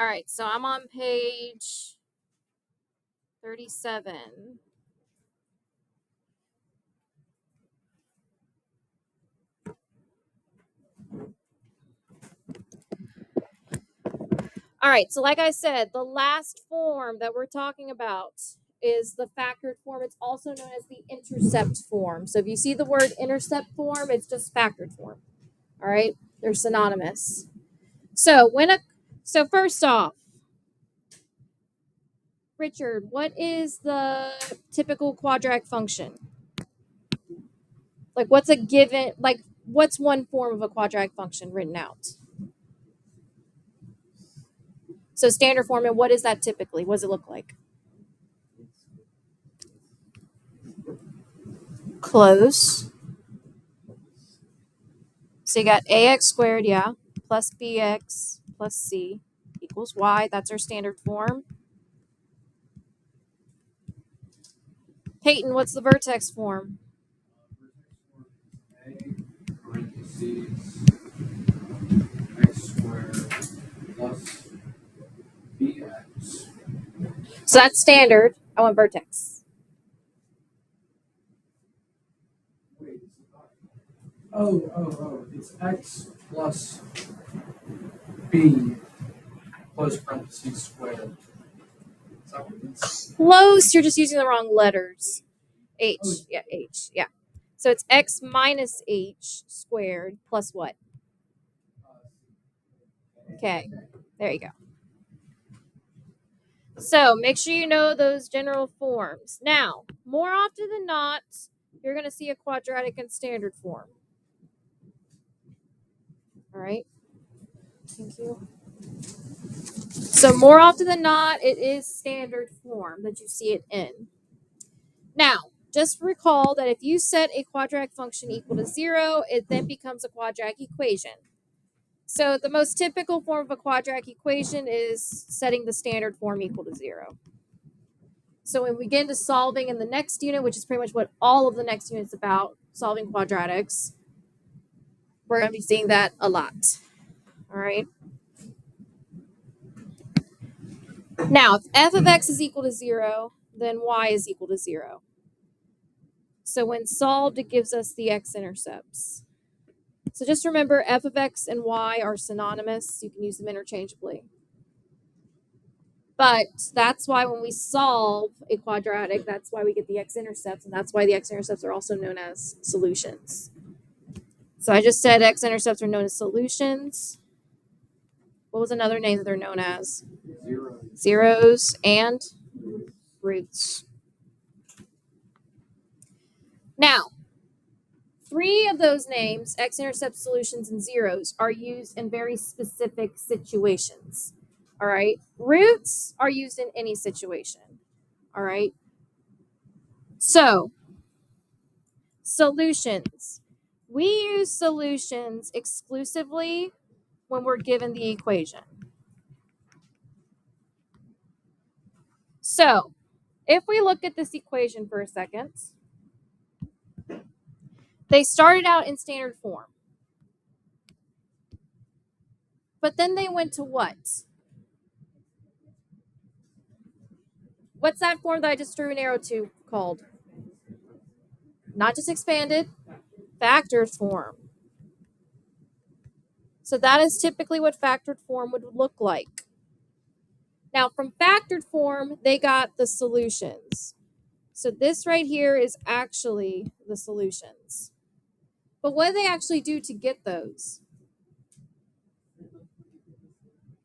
All right, so I'm on page 37. All right, so like I said, the last form that we're talking about is the factored form. It's also known as the intercept form. So if you see the word intercept form, it's just factored form. All right, they're synonymous. So so first off, Richard, what is the typical quadratic function? Like what's a given, like what's one form of a quadratic function written out? So standard form, and what is that typically? What does it look like? Close. So you got ax squared, yeah, plus bx plus c equals y. That's our standard form. Peyton, what's the vertex form? X squared plus bx. So that's standard. I want vertex. Wait, oh, it's x plus b plus parentheses squared. Is that what it is? Close. You're just using the wrong letters. H. Yeah, H. Yeah. So it's x minus h squared plus what? Okay. There you go. So make sure you know those general forms. Now, more often than not, you're going to see a quadratic in standard form. All right. Thank you. So more often than not, it is standard form that you see it in. Now, just recall that if you set a quadratic function equal to 0, it then becomes a quadratic equation. So the most typical form of a quadratic equation is setting the standard form equal to 0. So when we get into solving in the next unit, which is pretty much what all of the next unit is about, solving quadratics, we're going to be seeing that a lot. All right. Now, if f of x is equal to 0, then y is equal to 0. So when solved, it gives us the x-intercepts. So just remember, f of x and y are synonymous. You can use them interchangeably. But that's why when we solve a quadratic, that's why we get the x-intercepts, and that's why the x-intercepts are also known as solutions. So I just said x-intercepts are known as solutions. What was another name that they're known as? Zeros and roots. Now, 3 of those names, x-intercept, solutions, and zeros, are used in very specific situations. All right. Roots are used in any situation. All right. So, solutions. We use solutions exclusively when we're given the equation. So, if we look at this equation for a second, they started out in standard form. But then they went to what? What's that form that I just drew an arrow to called? Not just expanded, factored form. So that is typically what factored form would look like. Now, from factored form, they got the solutions. So this right here is actually the solutions. But what do they actually do to get those?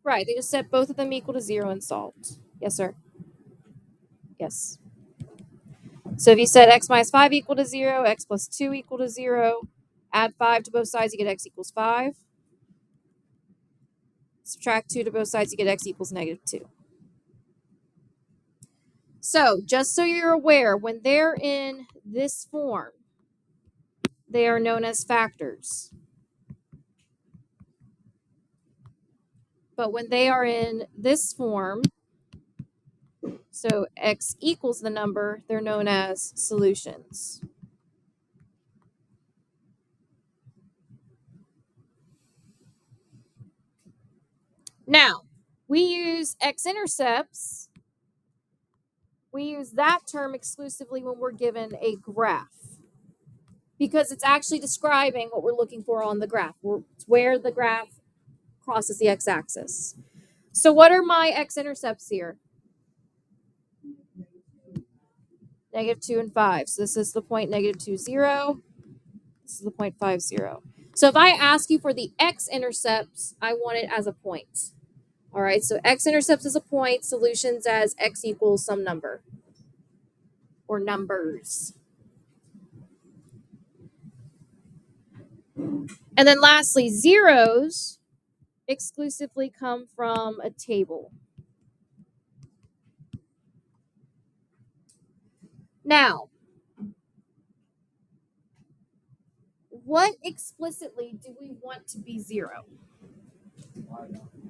Right, they just set both of them equal to 0 and solved. Yes, sir. Yes. So if you set x minus 5 equal to 0, x plus 2 equal to 0, add 5 to both sides, you get x equals 5. Subtract 2 to both sides, you get x equals negative 2. So just so you're aware, when they're in this form, they are known as factors. But when they are in this form, so x equals the number, they're known as solutions. Now, We use x-intercepts. We use that term exclusively when we're given a graph, because it's actually describing what we're looking for on the graph. It's where the graph crosses the x-axis. So what are my x-intercepts here? -2 and 5. So this is the point -2, 0. This is the point 5, 0. So if I ask you for the x-intercepts, I want it as a point. All right, so x-intercepts as a point, solutions as x equals some number or numbers. And then lastly, zeros exclusively come from a table. Now, what explicitly do we want to be 0?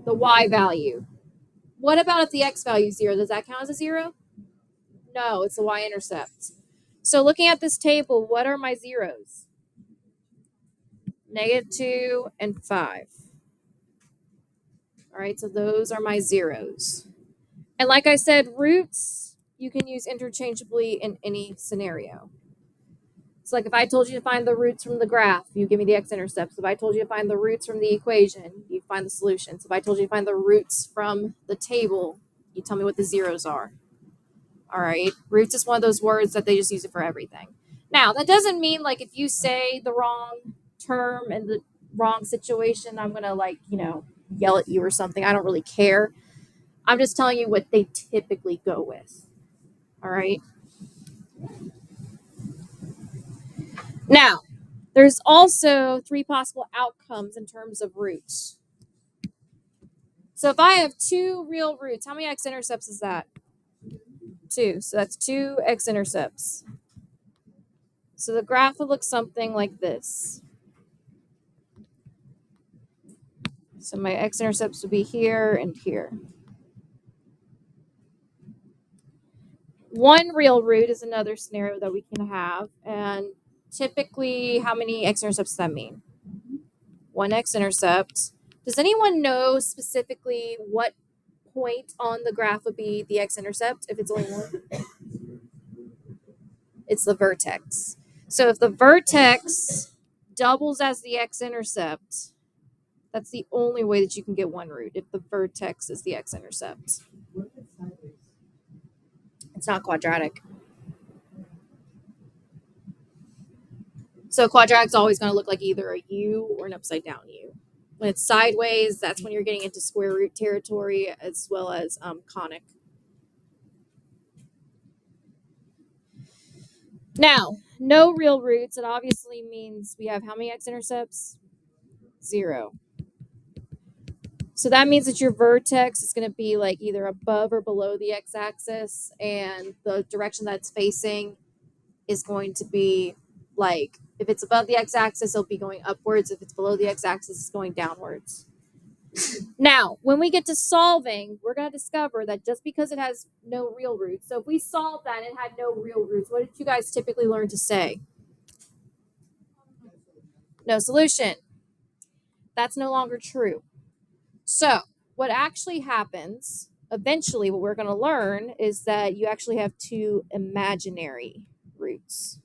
The y value. What about if the x value is 0? Does that count as a 0? No, it's the y-intercept. So looking at this table, what are my zeros? -2 and 5. All right, so those are my zeros. And like I said, roots you can use interchangeably in any scenario. So like if I told you to find the roots from the graph, you give me the x-intercepts. If I told you to find the roots from the equation, you find the solutions. If I told you to find the roots from the table, you tell me what the zeros are. All right, roots is one of those words that they just use it for everything. Now, that doesn't mean like if you say the wrong term in the wrong situation, I'm going to yell at you or something. I don't really care. I'm just telling you what they typically go with. All right. Now, there's also 3 possible outcomes in terms of roots. So if I have 2 real roots, how many x-intercepts is that? 2. So that's 2 x-intercepts. So the graph would look something like this. So my x-intercepts would be here and here. 1 real root is another scenario that we can have. And typically, how many x-intercepts does that mean? 1 x-intercept. Does anyone know specifically what point on the graph would be the x-intercept if it's only 1? It's the vertex. So if the vertex doubles as the x-intercept, that's the only way that you can get 1 root, if the vertex is the x-intercept. It's not quadratic. So quadratic's always going to look like either a U or an upside down U. When it's sideways, that's when you're getting into square root territory as well as conic. Now, no real roots. It obviously means we have how many x-intercepts? 0. So that means that your vertex is going to be like either above or below the x-axis, and the direction that it's facing is going to be like, if it's above the x-axis, it'll be going upwards. If it's below the x-axis, it's going downwards. Now, when we get to solving, we're going to discover that just because it has no real roots, so if we solved that and it had no real roots, what did you guys typically learn to say? No solution. That's no longer true. So what actually happens, eventually what we're going to learn is that you actually have 2 imaginary roots.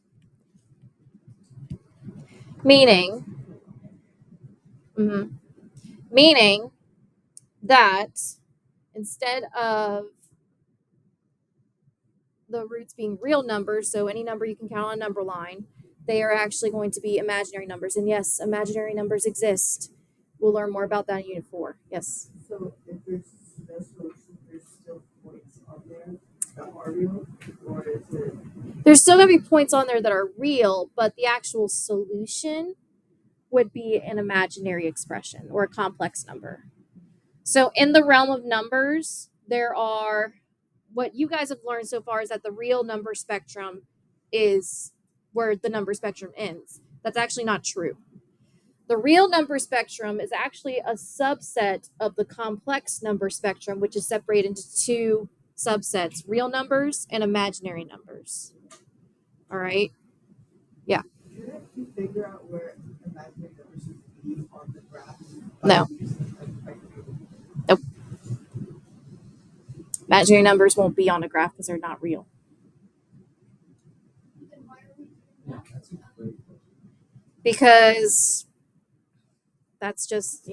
Meaning that instead of the roots being real numbers, so any number you can count on a number line, they are actually going to be imaginary numbers. And yes, imaginary numbers exist. We'll learn more about that in Unit 4. Yes? So if there's no solution, there's still points on there that are real, or is it? There's still going to be points on there that are real, but the actual solution would be an imaginary expression or a complex number. So in the realm of numbers, there are, what you guys have learned so far is that the real number spectrum is where the number spectrum ends. That's actually not true. The real number spectrum is actually a subset of the complex number spectrum, which is separated into 2 subsets, real numbers and imaginary numbers. All right? Yeah. Couldn't you figure out where imaginary numbers should be on the graph? No. Nope. Imaginary numbers won't be on a graph because they're not real. Yeah, that's a great question. Because that's just,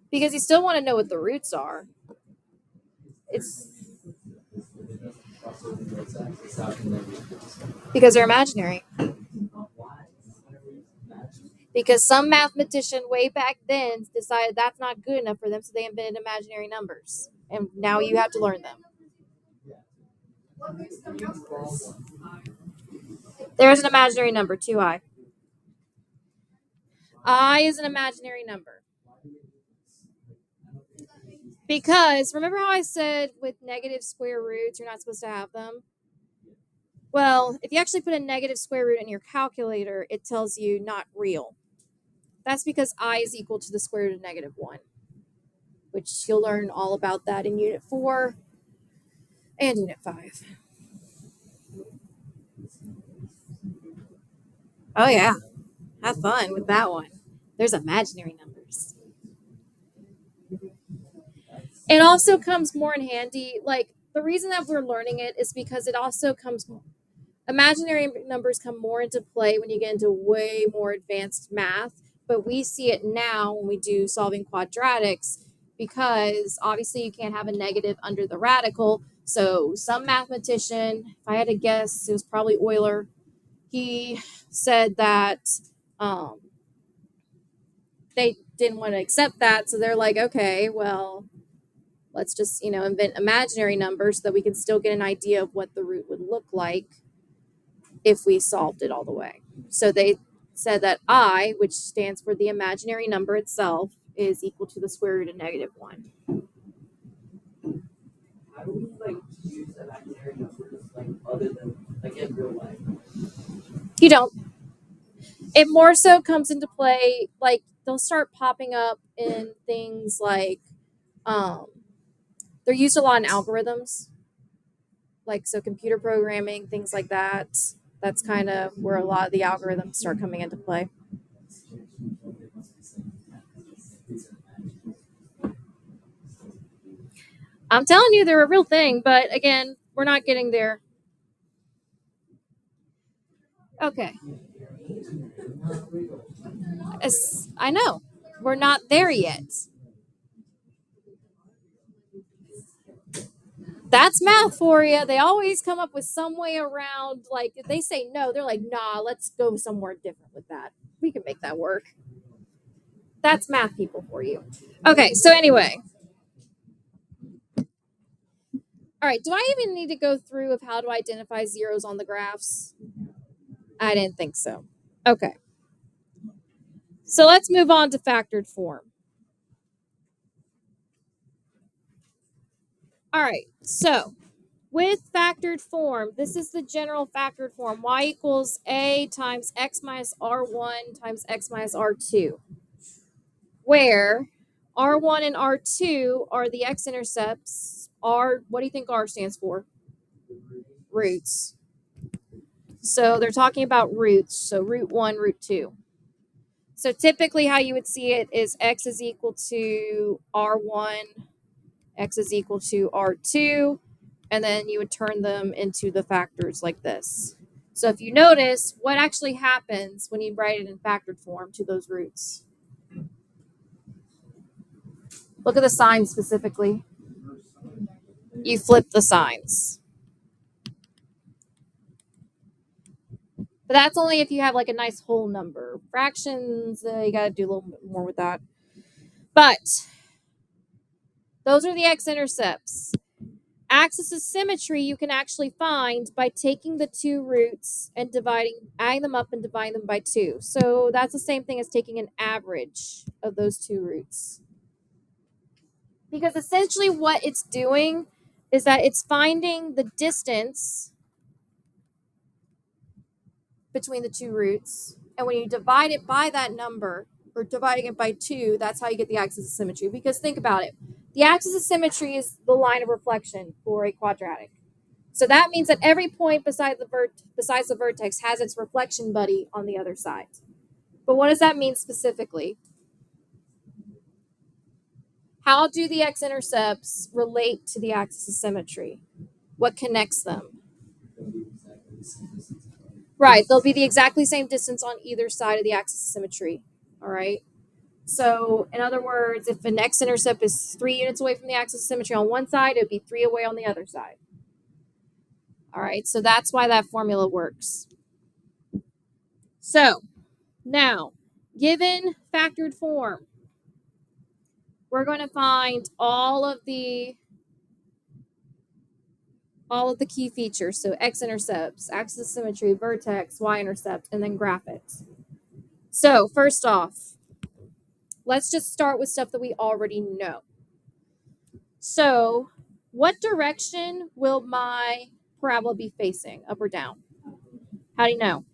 because you still want to know what the roots are. It's because they're imaginary. Because some mathematician way back then decided that's not good enough for them, so they invented imaginary numbers. And now you have to learn them. There's an imaginary number, 2i. I is an imaginary number. Because remember how I said with negative square roots, you're not supposed to have them? Well, if you actually put a negative square root in your calculator, it tells you not real. That's because I is equal to the square root of -1, which you'll learn all about that in Unit 4 and Unit 5. Oh, yeah. Have fun with that one. There's imaginary numbers. It also comes more in handy. Like, the reason that we're learning it is because it also comes, imaginary numbers come more into play when you get into way more advanced math. But we see it now when we do solving quadratics because obviously you can't have a negative under the radical. So some mathematician, if I had to guess, it was probably Euler, he said that they didn't want to accept that. So they're like, okay, well, let's just, invent imaginary numbers so that we can still get an idea of what the root would look like if we solved it all the way. So they said that I, which stands for the imaginary number itself, is equal to the square root of -1. How do we use imaginary numbers other than in real life? You don't. It more so comes into play, they'll start popping up in things like they're used a lot in algorithms, so computer programming, things like that. That's kind of where a lot of the algorithms start coming into play. I'm telling you, they're a real thing, but again, we're not getting there. Okay. I know. We're not there yet. That's math for you. They always come up with some way around, if they say no, they're like, nah, let's go somewhere different with that. We can make that work. That's math people for you. Okay, so anyway. All right, do I even need to go through of how to identify zeros on the graphs? I didn't think so. Okay. So let's move on to factored form. All right, so with factored form, this is the general factored form. Y equals A times X minus R1 times X minus R2. Where R1 and R2 are the x-intercepts. R, what do you think R stands for? Roots. So they're talking about roots. So root 1, root 2. So typically how you would see it is X is equal to R1, X is equal to R2, and then you would turn them into the factors like this. So if you notice, what actually happens when you write it in factored form to those roots? Look at the signs specifically. You flip the signs. But that's only if you have a nice whole number. Fractions, you got to do a little bit more with that. But those are the x-intercepts. Axis of symmetry you can actually find by taking the two roots and adding them up and dividing them by 2. So that's the same thing as taking an average of those two roots. Because essentially what it's doing is that it's finding the distance between the two roots. And when you divide it by that number, or dividing it by 2, that's how you get the axis of symmetry. Because think about it. The axis of symmetry is the line of reflection for a quadratic. So that means that every point besides the vertex has its reflection buddy on the other side. But what does that mean specifically? How do the x-intercepts relate to the axis of symmetry? What connects them? Right, they'll be the exactly same distance on either side of the axis of symmetry. All right. So, in other words, if an x-intercept is 3 units away from the axis of symmetry on one side, it would be 3 away on the other side. All right, so that's why that formula works. So, now, given factored form, we're going to find all of the key features. So x-intercepts, axis of symmetry, vertex, y-intercept, and then graph it. So first off, let's just start with stuff that we already know. So what direction will my parabola be facing, up or down? How do you know?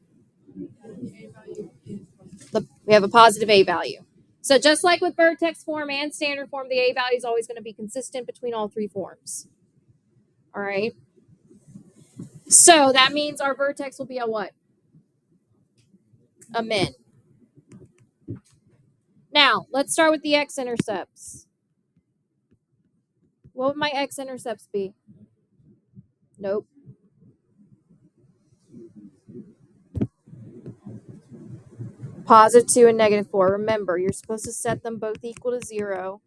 We have a positive a value. So just like with vertex form and standard form, the a value is always going to be consistent between all three forms. All right. So that means our vertex will be a what? A min. Now, let's start with the x-intercepts. What would my x-intercepts be? Nope. Positive 2 and negative 4. Remember, you're supposed to set them both equal to 0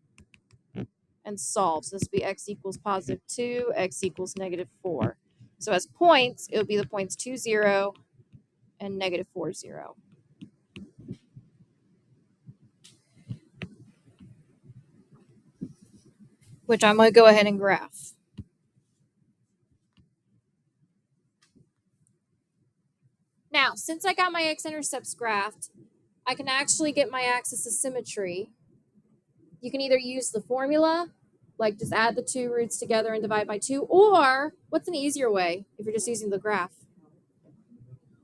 and solve. So this would be x equals positive 2, x equals negative 4. So as points, it would be the points 2, 0 and negative 4, 0. Which I'm going to go ahead and graph. Now, since I got my x-intercepts graphed, I can actually get my axis of symmetry. You can either use the formula, like just add the two roots together and divide by 2, or what's an easier way if you're just using the graph?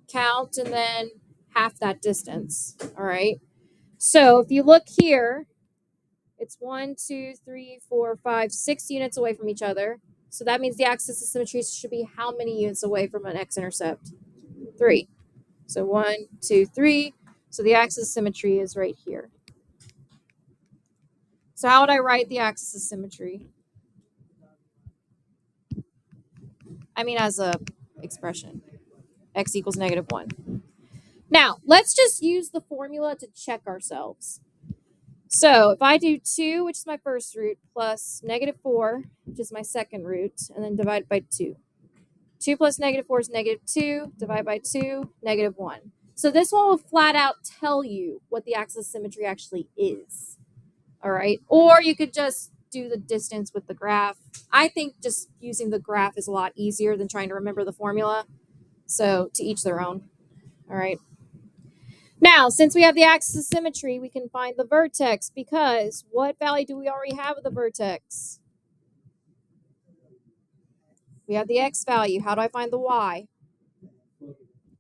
Count and then half that distance. All right. So if you look here, it's 1, 2, 3, 4, 5, 6 units away from each other. So that means the axis of symmetry should be how many units away from an x-intercept? 3. So 1, 2, 3. So the axis of symmetry is right here. So how would I write the axis of symmetry? I mean, as a expression, x equals negative 1. Now, let's just use the formula to check ourselves. So if I do 2, which is my first root, plus negative 4, which is my second root, and then divide by 2. 2 plus negative 4 is negative 2, divide by 2, negative 1. So this one will flat out tell you what the axis of symmetry actually is. All right. Or you could just do the distance with the graph. I think just using the graph is a lot easier than trying to remember the formula. So to each their own. All right. Now, since we have the axis of symmetry, we can find the vertex because what value do we already have of the vertex? We have the x value. How do I find the y?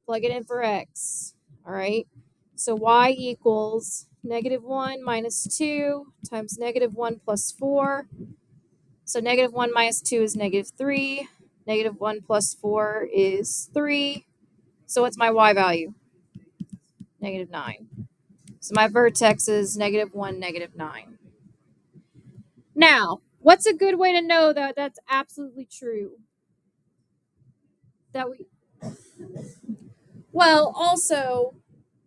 Plug it in for x. All right. So y equals negative 1 minus 2 times negative 1 plus 4. So negative 1 minus 2 is negative 3. Negative 1 plus 4 is 3. So what's my y value? Negative 9. So my vertex is negative 1, negative 9. Now, what's a good way to know that that's absolutely true? Well, also,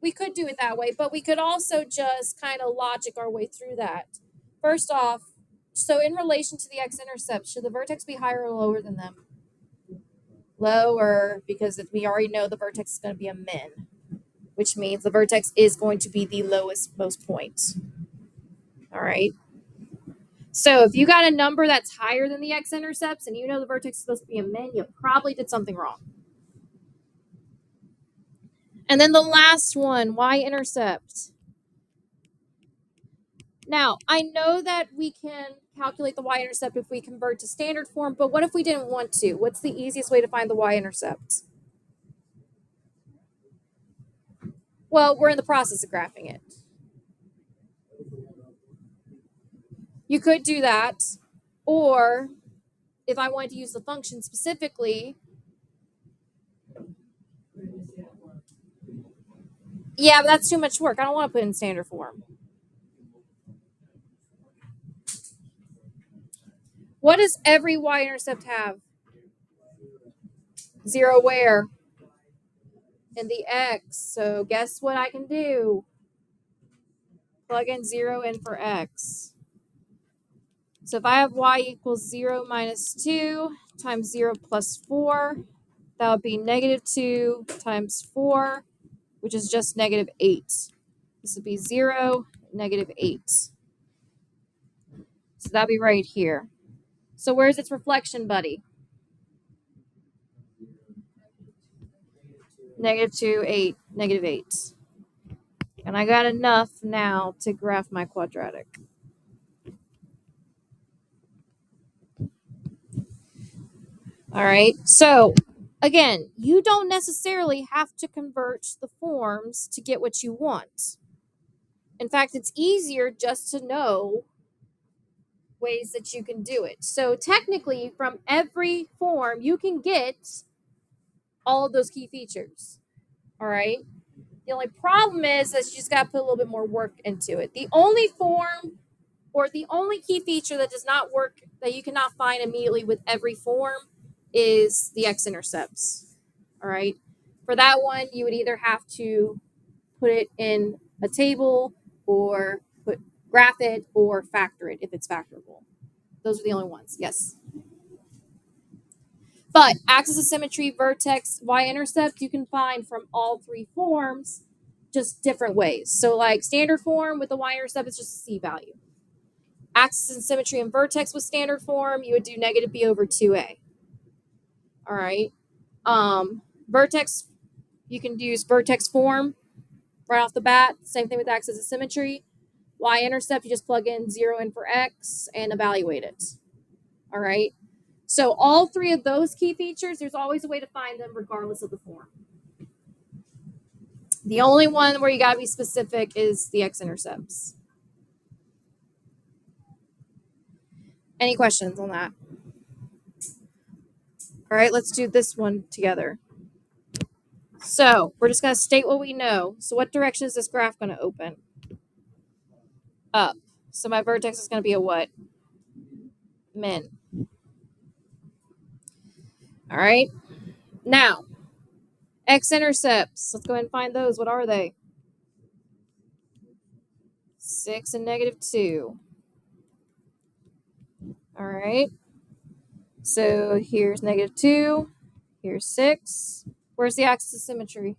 we could do it that way, but we could also just kind of logic our way through that. First off, so in relation to the x-intercept, should the vertex be higher or lower than them? Lower, because we already know the vertex is going to be a min, which means the vertex is going to be the lowest most point. All right. So if you got a number that's higher than the x-intercepts and you know the vertex is supposed to be a min, you probably did something wrong. And then the last one, y-intercept. Now, I know that we can calculate the y-intercept if we convert to standard form, but what if we didn't want to? What's the easiest way to find the y-intercept? Well, we're in the process of graphing it. You could do that, or if I wanted to use the function specifically, yeah, but that's too much work. I don't want to put it in standard form. What does every y-intercept have? 0 where? In the x. So guess what I can do? Plug in 0 in for x. So if I have y equals 0 minus 2 times 0 plus 4, that would be negative 2 times 4, which is just negative 8. This would be 0, negative 8. So that'd be right here. So where's its reflection, buddy? Negative 2, 8, negative 8. And I got enough now to graph my quadratic. All right, so again, you don't necessarily have to convert the forms to get what you want. In fact, it's easier just to know ways that you can do it. So technically, from every form, you can get all of those key features. All right. The only problem is that you just got to put a little bit more work into it. The only form or the only key feature that does not work, that you cannot find immediately with every form, is the x-intercepts. All right. For that one, you would either have to put it in a table or graph it or factor it if it's factorable. Those are the only ones. Yes. But axis of symmetry, vertex, y-intercept, you can find from all three forms, just different ways. So like standard form with the y-intercept is just a c value. Axis and symmetry and vertex with standard form, you would do negative b over 2a. All right. Vertex, you can use vertex form right off the bat. Same thing with axis of symmetry. Y-intercept, you just plug in 0 in for x and evaluate it. All right. So all three of those key features, there's always a way to find them regardless of the form. The only one where you got to be specific is the x-intercepts. Any questions on that? All right, let's do this one together. So we're just going to state what we know. So what direction is this graph going to open? Up. So my vertex is going to be a what? Min. All right. Now, x-intercepts. Let's go ahead and find those. What are they? 6 and negative 2. All right. So here's negative 2. Here's 6. Where's the axis of symmetry?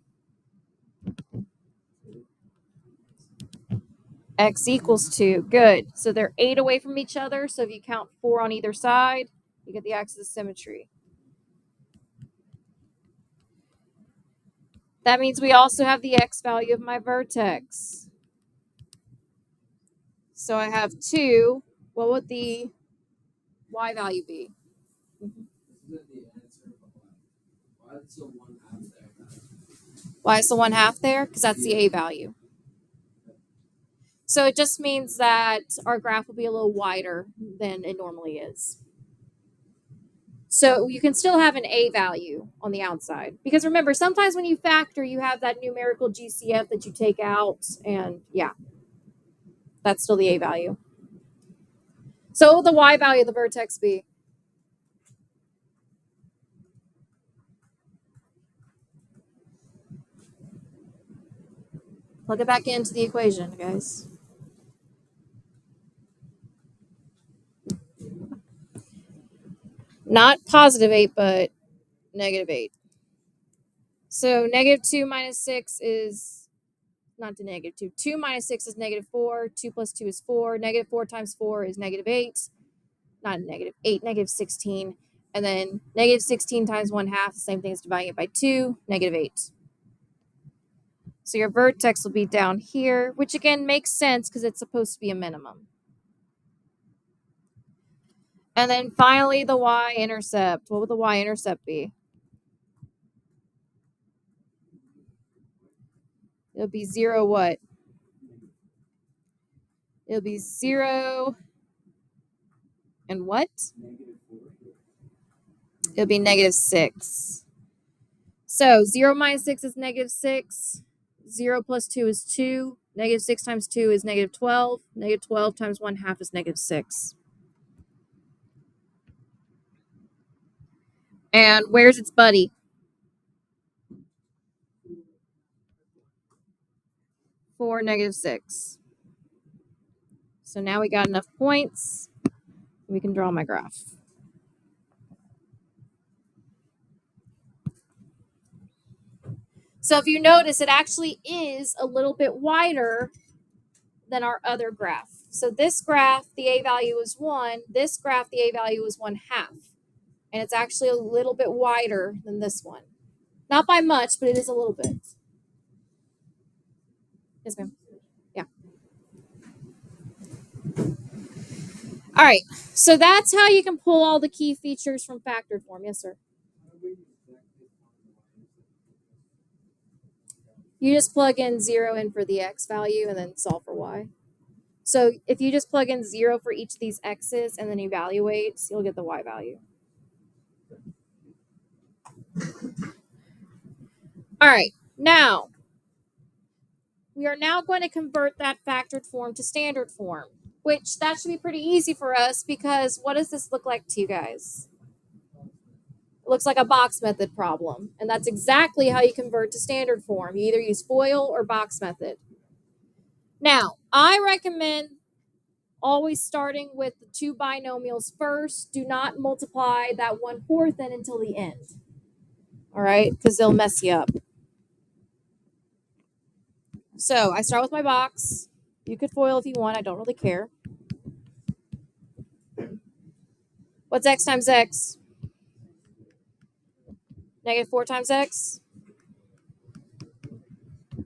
X equals 2. Good. So they're 8 away from each other. So if you count 4 on either side, you get the axis of symmetry. That means we also have the x value of my vertex. So I have 2. What would the y value be? Why is the 1/2 there? Because that's the a value. So it just means that our graph will be a little wider than it normally is. So you can still have an a value on the outside. Because remember, sometimes when you factor, you have that numerical GCF that you take out. And yeah, that's still the a value. So what will the y value of the vertex be? Plug it back into the equation, guys. Not positive 8, but negative 8. So negative 2 minus 6 is not to negative 2. 2 minus 6 is negative 4. 2 plus 2 is 4. Negative 4 times 4 is negative 8. Not negative 8, negative 16. And then negative 16 times 1/2, the same thing as dividing it by 2, negative 8. So your vertex will be down here, which again makes sense because it's supposed to be a minimum. And then finally, the y-intercept. What would the y-intercept be? It'll be 0 what? It'll be 0 and what? It'll be negative 6. So 0 minus 6 is negative 6. 0 plus 2 is 2. Negative 6 times 2 is negative 12. Negative 12 times 1/2 is negative 6. And where's its buddy? 4, -6. So now we got enough points. We can draw my graph. So if you notice, it actually is a little bit wider than our other graph. So this graph, the A value is 1. This graph, the A value is 1/2. And it's actually a little bit wider than this one. Not by much, but it is a little bit. Yes, ma'am. Yeah. All right. So that's how you can pull all the key features from factored form. Yes, sir. You just plug in 0 in for the x value and then solve for y. So if you just plug in 0 for each of these x's and then evaluate, you'll get the y value. All right. Now, we are now going to convert that factored form to standard form, which that should be pretty easy for us because what does this look like to you guys? It looks like a box method problem, and that's exactly how you convert to standard form. You either use FOIL or box method. Now, I recommend always starting with the two binomials first. Do not multiply that 1/4 in until the end. All right, because they'll mess you up. So I start with my box. You could FOIL if you want. I don't really care. What's x times x? -4 times x?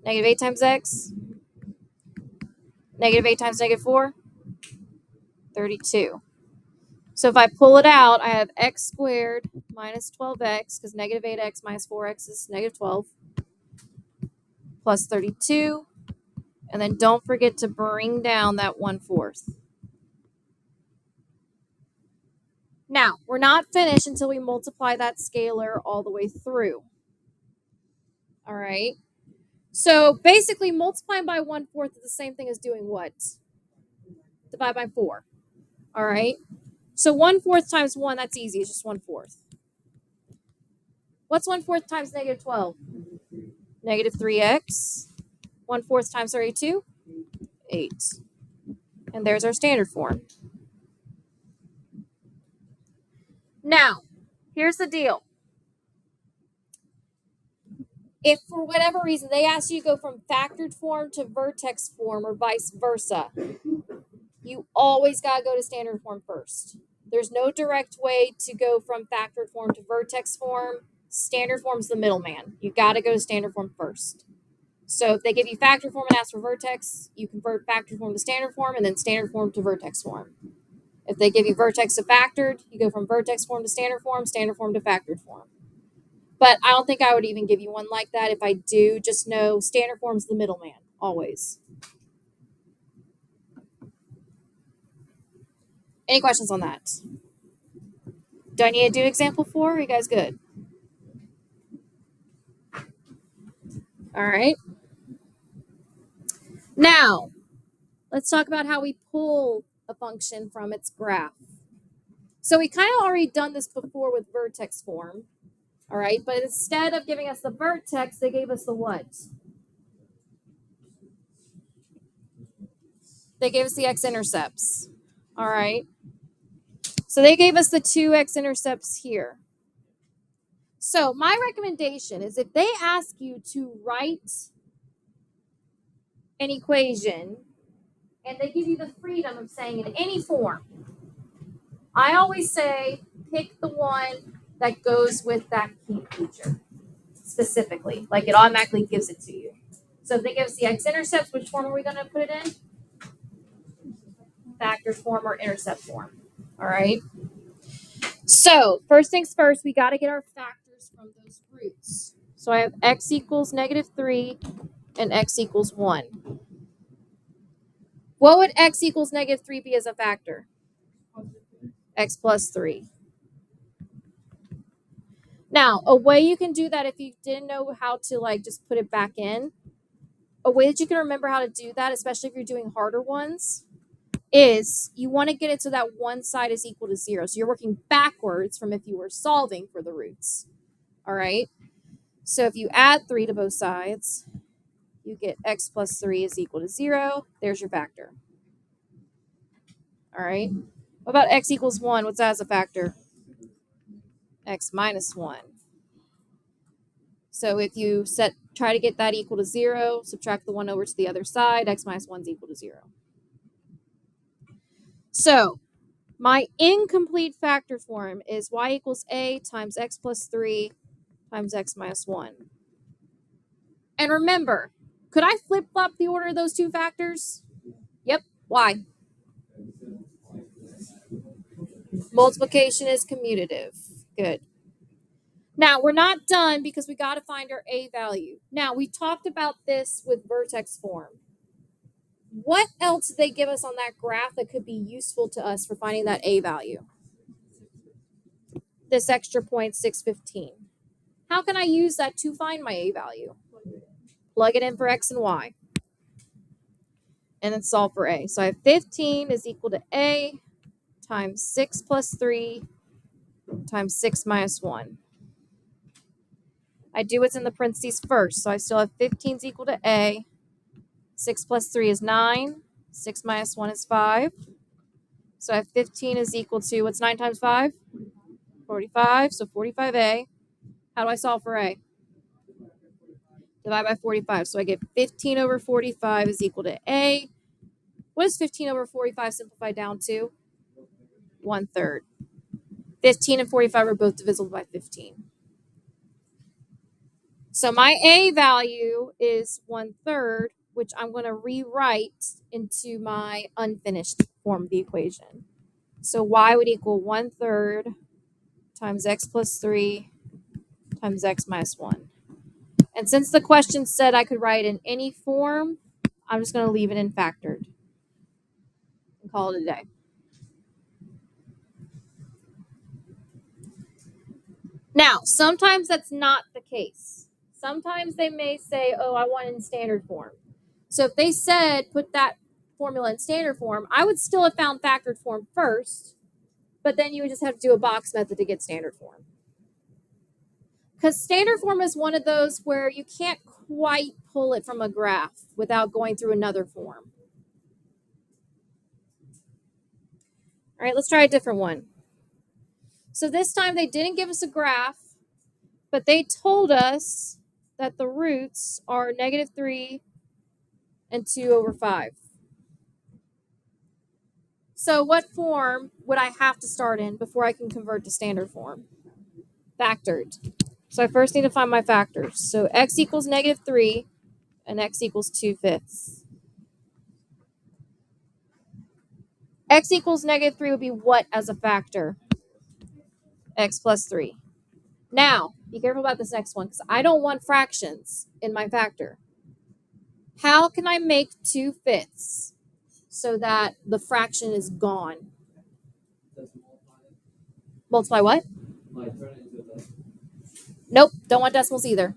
-8 times x? -8 times -4? 32. So if I pull it out, I have x squared minus 12x, because -8x minus 4x is -12, plus 32. And then don't forget to bring down that 1/4. Now, we're not finished until we multiply that scalar all the way through. All right. So basically, multiplying by 1/4 is the same thing as doing what? Divide by 4. All right. So 1/4 times 1, that's easy. It's just 1/4. What's 1/4 times -12? -3x. 1/4 times 32? 8. And there's our standard form. Now, here's the deal. If for whatever reason they ask you to go from factored form to vertex form or vice versa, you always got to go to standard form first. There's no direct way to go from factored form to vertex form. Standard form's the middleman. You got to go to standard form first. So if they give you factored form and ask for vertex, you convert factored form to standard form and then standard form to vertex form. If they give you vertex to factored, you go from vertex form to standard form to factored form. But I don't think I would even give you one like that. If I do, just know standard form's the middleman, always. Any questions on that? Do I need to do example 4? Are you guys good? All right. Now, let's talk about how we pull a function from its graph. So we kind of already done this before with vertex form. All right, but instead of giving us the vertex, they gave us the what? They gave us the x-intercepts. All right. So they gave us the 2 x-intercepts here. So my recommendation is if they ask you to write an equation and they give you the freedom of saying in any form, I always say pick the one that goes with that key feature specifically. Like it automatically gives it to you. So if they give us the x-intercepts, which form are we going to put it in? Factor form or intercept form. All right. So first things first, we got to get our factors from those roots. So I have x equals -3 and x equals 1. What would x equals -3 be as a factor? X plus 3. Now, a way you can do that if you didn't know how to like just put it back in, a way that you can remember how to do that, especially if you're doing harder ones, is you want to get it so that one side is equal to 0. So you're working backwards from if you were solving for the roots. All right. So if you add 3 to both sides, you get x plus 3 is equal to 0. There's your factor. All right. What about x equals 1? What's that as a factor? X minus 1. So if you try to get that equal to 0, subtract the 1 over to the other side, x minus 1 is equal to 0. So my incomplete factor form is y equals a times x plus 3 times x minus 1. And remember, could I flip-flop the order of those two factors? Yep. Why? Multiplication is commutative. Good. Now, we're not done because we got to find our a value. Now, we talked about this with vertex form. What else did they give us on that graph that could be useful to us for finding that a value? This extra point, 615. How can I use that to find my a value? Plug it in for x and y. And then solve for a. So I have 15 is equal to a times 6 plus 3 times 6 minus 1. I do what's in the parentheses first. So I still have 15 is equal to a. 6 plus 3 is 9. 6 minus 1 is 5. So I have 15 is equal to, what's 9 times 5? 45. So 45a. How do I solve for a? Divide by 45. So I get 15 over 45 is equal to a. What is 15 over 45 simplified down to? 1/3. 15 and 45 are both divisible by 15. So my a value is 1/3, which I'm going to rewrite into my unfinished form of the equation. So y would equal 1/3 times x plus 3 times x minus 1. And since the question said I could write in any form, I'm just going to leave it in factored and call it a day. Now, sometimes that's not the case. Sometimes they may say, oh, I want it in standard form. So if they said put that formula in standard form, I would still have found factored form first, but then you would just have to do a box method to get standard form. Because standard form is one of those where you can't quite pull it from a graph without going through another form. All right, let's try a different one. So this time they didn't give us a graph, but they told us that the roots are -3 and 2 over 5. So what form would I have to start in before I can convert to standard form? Factored. So I first need to find my factors. So x equals -3 and x equals 2/5. X equals -3 would be what as a factor? X plus 3. Now, be careful about this next one because I don't want fractions in my factor. How can I make 2/5 so that the fraction is gone? Multiply what? Nope, don't want decimals either.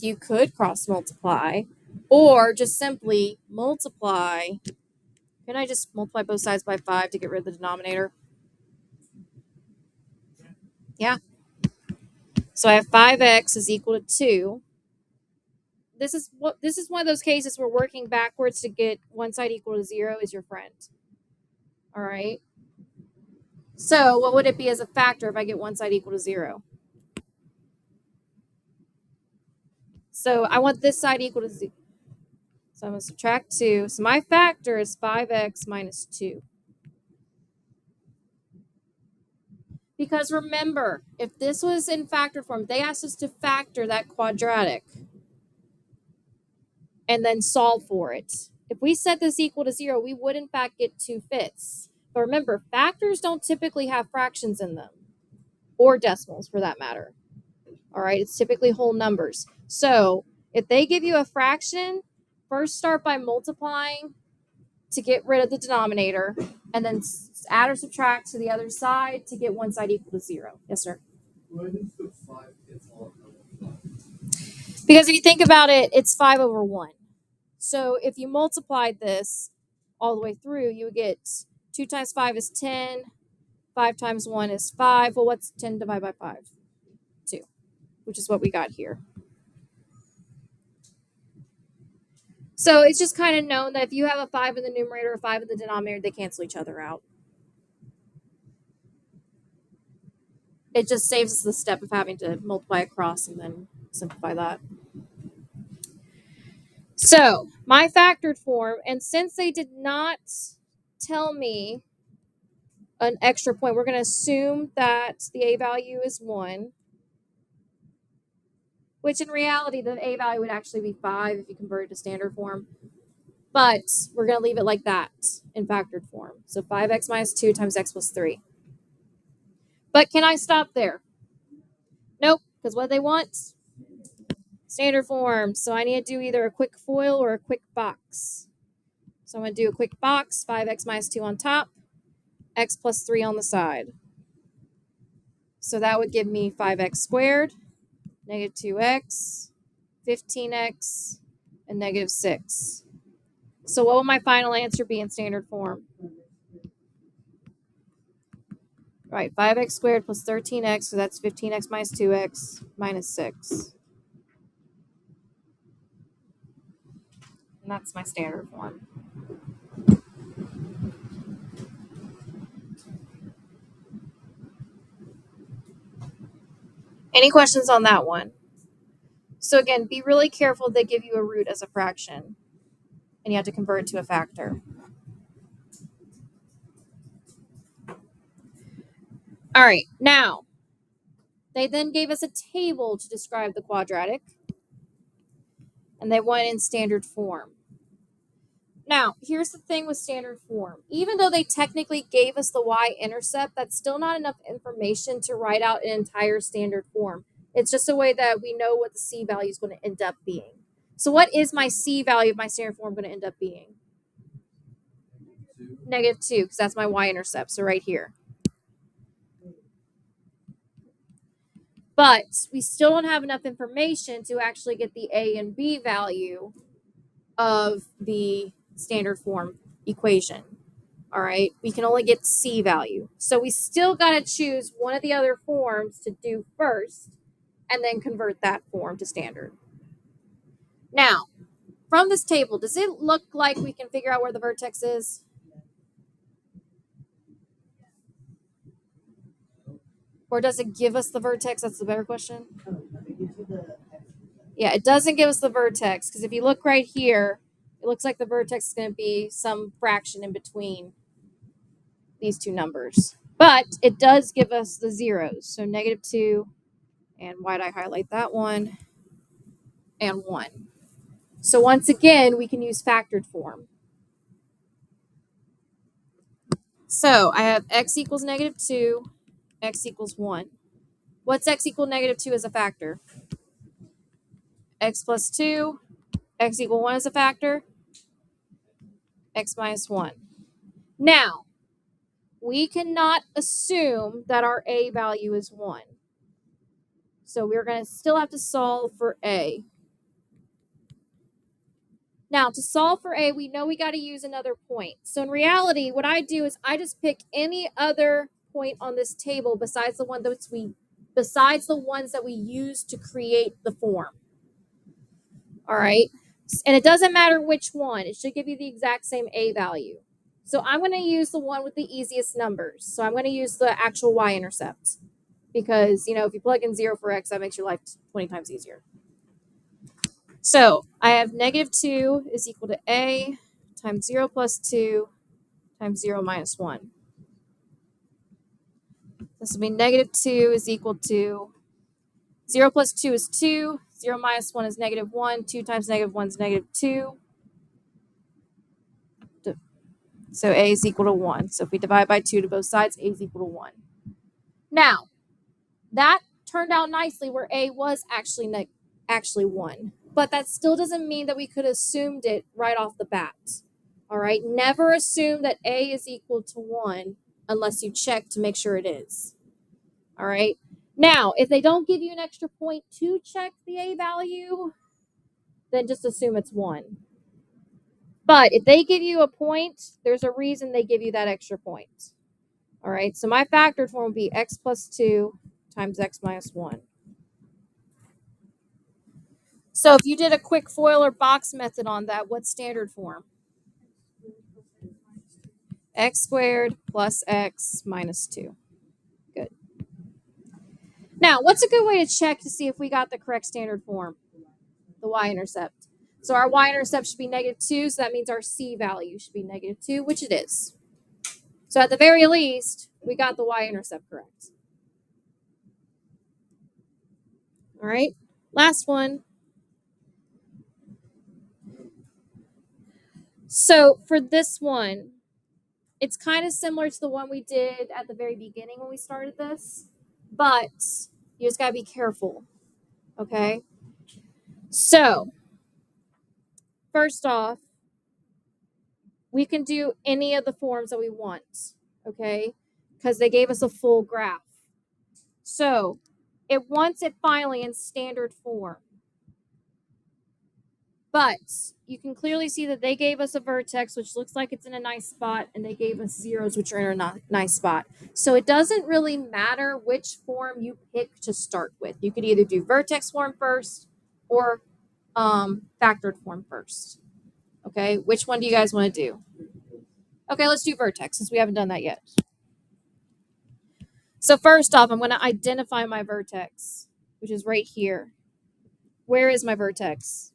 You could cross multiply or just simply multiply. Can I just multiply both sides by 5 to get rid of the denominator? Yeah. So I have 5x is equal to 2. This is one of those cases where working backwards to get one side equal to 0 is your friend. All right. So what would it be as a factor if I get one side equal to 0? So I want this side equal to 0. So I'm going to subtract 2. So my factor is 5x minus 2. Because remember, if this was in factor form, they asked us to factor that quadratic and then solve for it. If we set this equal to 0, we would in fact get 2/5. But remember, factors don't typically have fractions in them, or decimals for that matter. All right, it's typically whole numbers. So if they give you a fraction, first start by multiplying to get rid of the denominator, and then add or subtract to the other side to get one side equal to 0. Yes, sir? Why does the 5 cancel out? Because if you think about it, it's 5 over 1. So if you multiplied this all the way through, you would get 2 times 5 is 10, 5 times 1 is 5. Well, what's 10 divided by 5? 2, which is what we got here. So it's just kind of known that if you have a 5 in the numerator or a 5 in the denominator, they cancel each other out. It just saves us the step of having to multiply across and then simplify that. So my factored form, and since they did not tell me an extra point, we're going to assume that the a value is 1, which in reality the a value would actually be 5 if you convert it to standard form. But we're going to leave it like that in factored form. So 5x minus 2 times x plus 3. But can I stop there? Nope, because what they want? Standard form. So I need to do either a quick FOIL or a quick box. So I'm going to do a quick box, 5x minus 2 on top, x plus 3 on the side. So that would give me 5x squared, negative 2x, 15x, and negative 6. So what will my final answer be in standard form? Right, 5x squared plus 13x, so that's 15x minus 2x minus 6. And that's my standard form. Any questions on that one? So again, be really careful they give you a root as a fraction, and you have to convert it to a factor. All right, now, they then gave us a table to describe the quadratic, and they want it in standard form. Now, here's the thing with standard form. Even though they technically gave us the y-intercept, that's still not enough information to write out an entire standard form. It's just a way that we know what the c value is going to end up being. So what is my c value of my standard form going to end up being? Negative 2, because that's my y-intercept, so right here. But we still don't have enough information to actually get the a and b value of the standard form equation. All right, we can only get c value. So we still got to choose one of the other forms to do first and then convert that form to standard. Now, from this table, does it look like we can figure out where the vertex is? Or does it give us the vertex? That's the better question. Yeah, it doesn't give us the vertex because if you look right here, it looks like the vertex is going to be some fraction in between these two numbers. But it does give us the zeros. So negative 2, and why did I highlight that one? And 1. So once again, we can use factored form. So I have x equals negative 2, x equals 1. What's x equal negative 2 as a factor? X plus 2, x equal 1 as a factor, x minus 1. Now, we cannot assume that our a value is 1. So we're going to still have to solve for a. Now, to solve for a, we know we got to use another point. So in reality, what I do is I just pick any other point on this table besides the ones that we use to create the form. All right. And it doesn't matter which one. It should give you the exact same a value. So I'm going to use the one with the easiest numbers. So I'm going to use the actual y-intercept. Because, if you plug in 0 for x, that makes your life 20 times easier. So I have negative 2 is equal to a times 0 plus 2 times 0 minus 1. This will be negative 2 is equal to 0 plus 2 is 2. 0 minus 1 is negative 1. 2 times negative 1 is negative 2. So a is equal to 1. So if we divide by 2 to both sides, a is equal to 1. Now, that turned out nicely where a was actually 1. But that still doesn't mean that we could have assumed it right off the bat. All right, never assume that A is equal to 1 unless you check to make sure it is. All right, now if they don't give you an extra point to check the A value, then just assume it's 1. But if they give you a point, there's a reason they give you that extra point. All right, so my factored form would be x plus 2 times x minus 1. So if you did a quick FOIL or box method on that, what's standard form? X squared plus x minus 2. Good. Now, what's a good way to check to see if we got the correct standard form? The y-intercept. So our y-intercept should be -2, so that means our c value should be -2, which it is. So at the very least, we got the y-intercept correct. All right, last one. So for this one, it's kind of similar to the one we did at the very beginning when we started this, but you just gotta be careful, okay? So first off, we can do any of the forms that we want, okay? Because they gave us a full graph. So it wants it finally in standard form. But you can clearly see that they gave us a vertex, which looks like it's in a nice spot, and they gave us zeros, which are in a nice spot. So it doesn't really matter which form you pick to start with. You could either do vertex form first or factored form first. Okay, which one do you guys want to do? Okay, let's do vertex since we haven't done that yet. So first off, I'm going to identify my vertex, which is right here. Where is my vertex?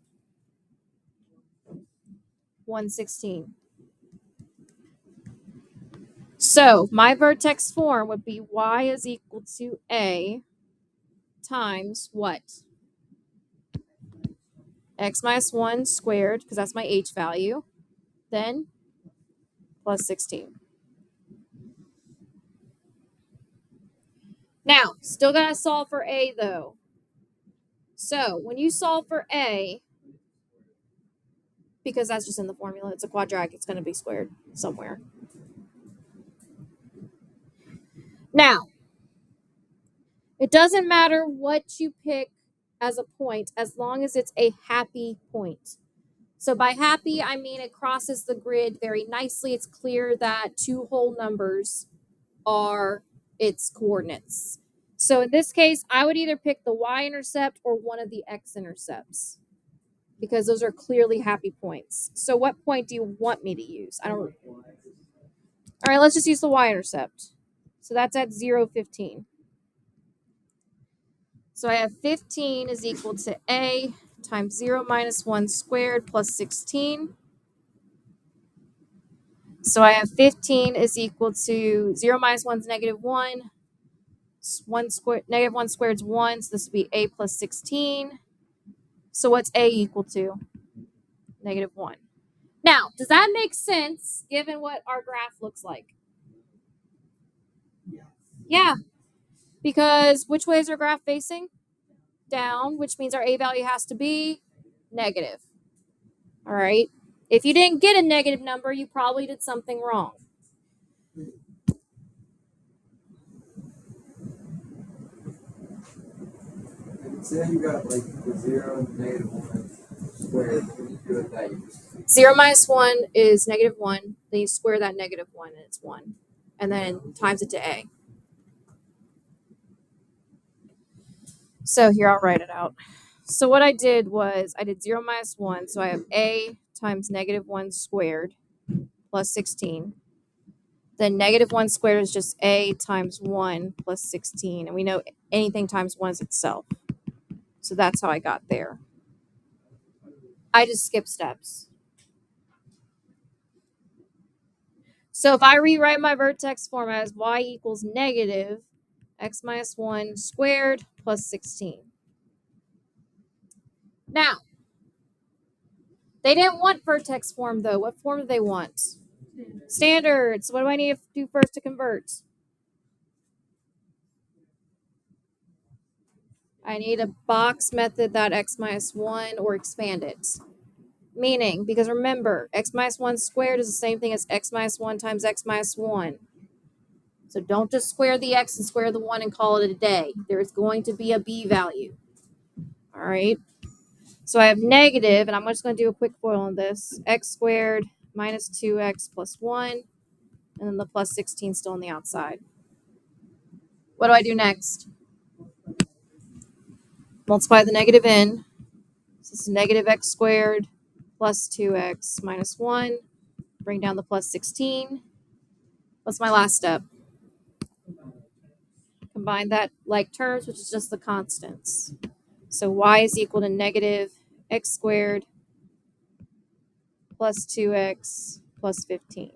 116. So my vertex form would be y is equal to a times what? X minus 1 squared, because that's my h value, then plus 16. Now, still got to solve for a though. So when you solve for a, because that's just in the formula, it's a quadratic, it's going to be squared somewhere. Now, it doesn't matter what you pick as a point as long as it's a happy point. So by happy, I mean it crosses the grid very nicely. It's clear that two whole numbers are its coordinates. So in this case, I would either pick the y-intercept or one of the x-intercepts because those are clearly happy points. So what point do you want me to use? I don't. All right, let's just use the y-intercept. So that's at 0, 15. So I have 15 is equal to a times 0 minus 1 squared plus 16. So I have 15 is equal to 0 minus 1 is -1. 1 squared, -1 squared is 1, so this would be a plus 16. So what's a equal to? -1. Now, does that make sense given what our graph looks like? Yeah, because which way is our graph facing? Down, which means our a value has to be negative. All right. If you didn't get a negative number, you probably did something wrong. Say you got like the 0 and -1 squared. What do you do with that? You just 0 minus 1 is -1. Then you square that -1 and it's 1. And then times it to a. So here, I'll write it out. So what I did was I did 0 minus 1. So I have a times -1 squared plus 16. Then -1 squared is just a times 1 plus 16. And we know anything times 1 is itself. So that's how I got there. I just skipped steps. So if I rewrite my vertex form as y equals negative x minus 1 squared plus 16. Now, they didn't want vertex form though. What form do they want? Standard. So what do I need to do first to convert? I need a box method that x minus 1 or expand it. Meaning, because remember, x minus 1 squared is the same thing as x minus 1 times x minus 1. So don't just square the x and square the 1 and call it a day. There is going to be a b value. All right. So I have negative, and I'm just going to do a quick FOIL on this. X squared minus 2x plus 1, and then the plus 16 still on the outside. What do I do next? Multiply the negative in. So it's negative x squared plus 2x minus 1. Bring down the plus 16. What's my last step? Combine that like terms, which is just the constants. So y is equal to negative x squared plus 2x plus 15.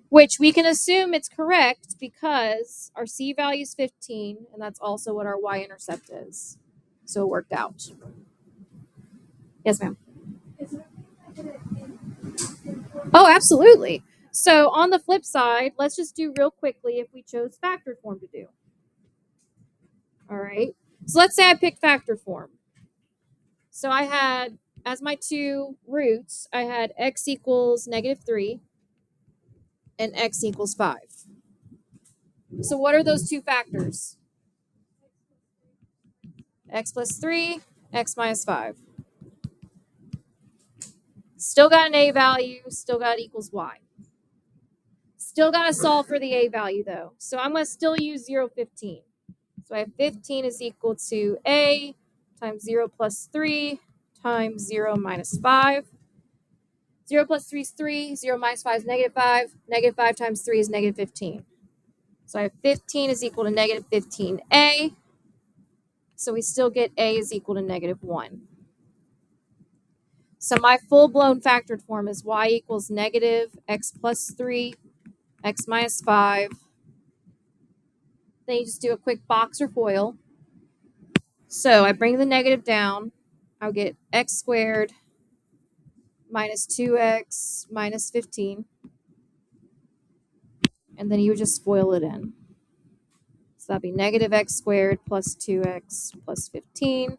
Which we can assume it's correct because our c value is 15, and that's also what our y-intercept is. So it worked out. Yes, ma'am. Oh, absolutely. So on the flip side, let's just do real quickly if we chose factored form to do. All right. So let's say I picked factored form. So I had, as my two roots, I had x equals negative 3 and x equals 5. So what are those two factors? X plus 3, x minus 5. Still got an a value, still got equals y. Still got to solve for the a value though. So I'm going to still use 0, 15. So I have 15 is equal to a times 0 plus 3 times 0 minus 5. 0 plus 3 is 3. 0 minus 5 is negative 5. Negative 5 times 3 is negative 15. So I have 15 is equal to negative 15a. So we still get a is equal to negative 1. So my full-blown factored form is y equals negative x plus 3, x minus 5. Then you just do a quick box or FOIL. So I bring the negative down. I'll get x squared minus 2x minus 15. And then you would just FOIL it in. So that'd be negative x squared plus 2x plus 15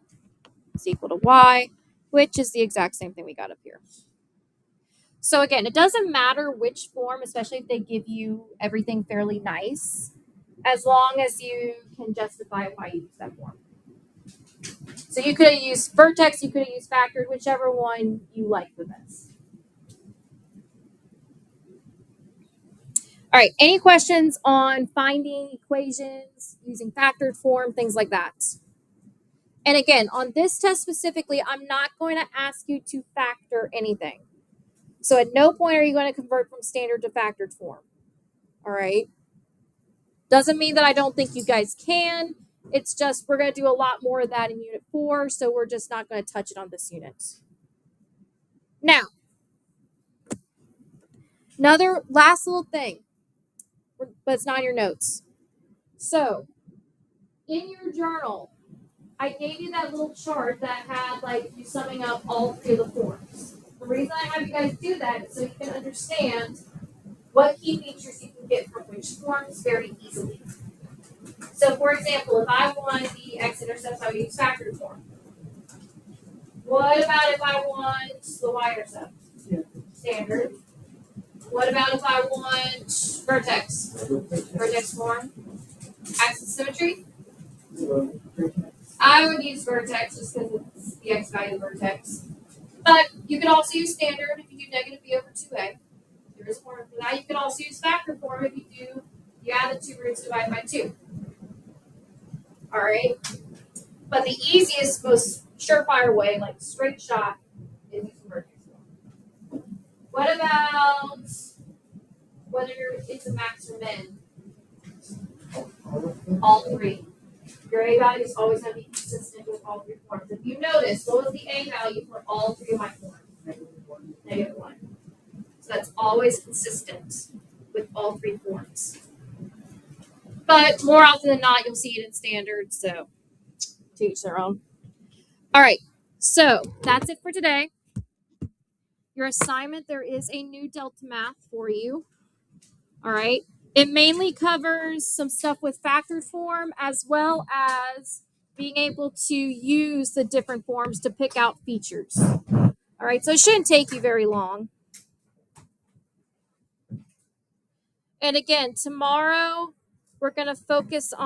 is equal to y, which is the exact same thing we got up here. So again, it doesn't matter which form, especially if they give you everything fairly nice, as long as you can justify why you use that form. So you could have used vertex, you could have used factored, whichever one you like the best. All right, any questions on finding equations, using factored form, things like that? And again, on this test specifically, I'm not going to ask you to factor anything. So at no point are you going to convert from standard to factored form. All right? Doesn't mean that I don't think you guys can. It's just we're going to do a lot more of that in Unit 4, so we're just not going to touch it on this unit. Now, another last little thing, but it's not in your notes. So, in your journal, I gave you that little chart that had like you summing up all three of the forms. The reason I have you guys do that is so you can understand what key features you can get from which forms very easily. So for example, if I want the x-intercept, I would use factored form. What about if I want the y-intercept? Standard. What about if I want vertex? Vertex form. Axis symmetry? I would use vertex just because it's the x value of vertex. But you could also use standard if you do negative b over 2a. There is a formula for that. You could also use factor form if you add the two roots divided by 2. All right. But the easiest, most surefire way, like straight shot, is using vertex form. What about whether it's a max or min? All three. Your a value is always going to be consistent with all three forms. If you notice, what was the a value for all three of my forms? Negative 1. So that's always consistent with all three forms. But more often than not, you'll see it in standard, so to each their own. All right, so that's it for today. Your assignment, there is a new Delta Math for you. All right. It mainly covers some stuff with factored form as well as being able to use the different forms to pick out features. All right, so it shouldn't take you very long. And again, tomorrow we're going to focus on